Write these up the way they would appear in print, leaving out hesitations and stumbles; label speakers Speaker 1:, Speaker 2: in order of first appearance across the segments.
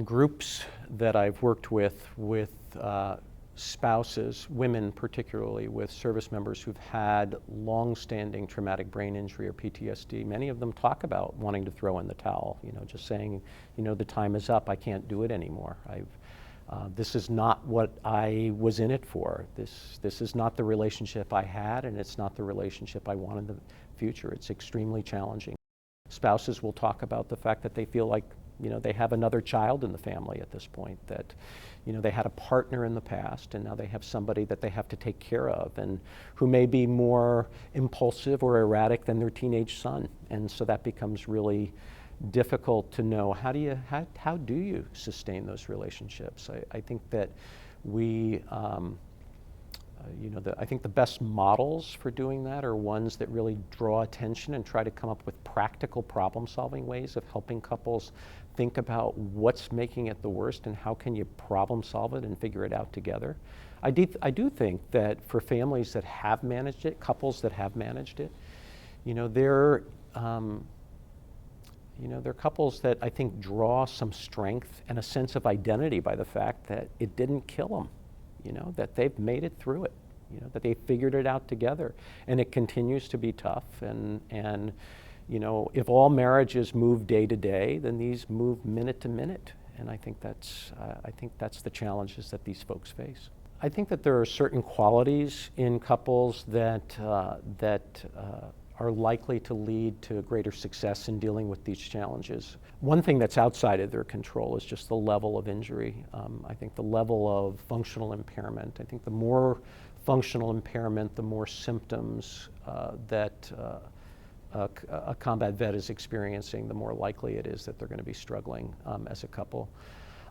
Speaker 1: groups that I've worked with spouses, women particularly, with service members who've had long-standing traumatic brain injury or PTSD. Many of them talk about wanting to throw in the towel, just saying, the time is up, I can't do it anymore. This is not what I was in it for. This is not the relationship I had, and it's not the relationship I want in the future. It's extremely challenging. Spouses will talk about the fact that they feel like they have another child in the family at this point, that they had a partner in the past and now they have somebody that they have to take care of and who may be more impulsive or erratic than their teenage son. And so that becomes really difficult to know how do you sustain those relationships. I think that I think the best models for doing that are ones that really draw attention and try to come up with practical problem-solving ways of helping couples think about what's making it the worst and how can you problem solve it and figure it out together. I do think that for families that have managed it, couples that have managed it, they're couples that I think draw some strength and a sense of identity by the fact that it didn't kill them. That they've made it through it, that they figured it out together. And it continues to be tough. And if all marriages move day to day, then these move minute to minute. And I think that's the challenges that these folks face. I think that there are certain qualities in couples that are likely to lead to greater success in dealing with these challenges. One thing that's outside of their control is just the level of injury. I think the level of functional impairment. I think the more functional impairment, the more symptoms that a combat vet is experiencing, the more likely it is that they're going to be struggling as a couple.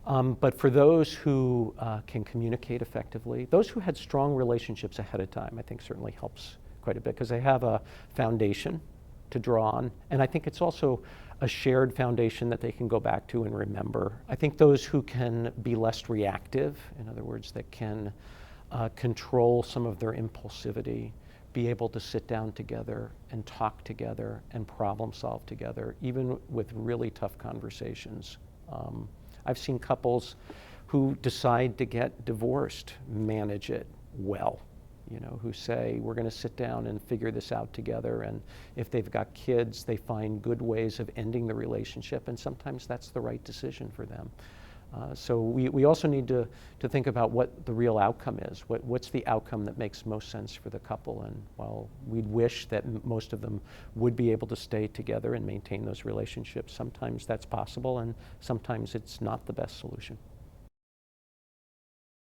Speaker 1: But for those who can communicate effectively, those who had strong relationships ahead of time, I think certainly helps quite a bit because they have a foundation to draw on. And I think it's also a shared foundation that they can go back to and remember. I think those who can be less reactive, in other words, that can control some of their impulsivity, be able to sit down together and talk together and problem solve together, even with really tough conversations. I've seen couples who decide to get divorced manage it well. Who say, we're going to sit down and figure this out together. And if they've got kids, they find good ways of ending the relationship. And sometimes that's the right decision for them. So we also need to think about what the real outcome is. What's the outcome that makes most sense for the couple? And while we'd wish that most of them would be able to stay together and maintain those relationships, sometimes that's possible and sometimes it's not the best solution.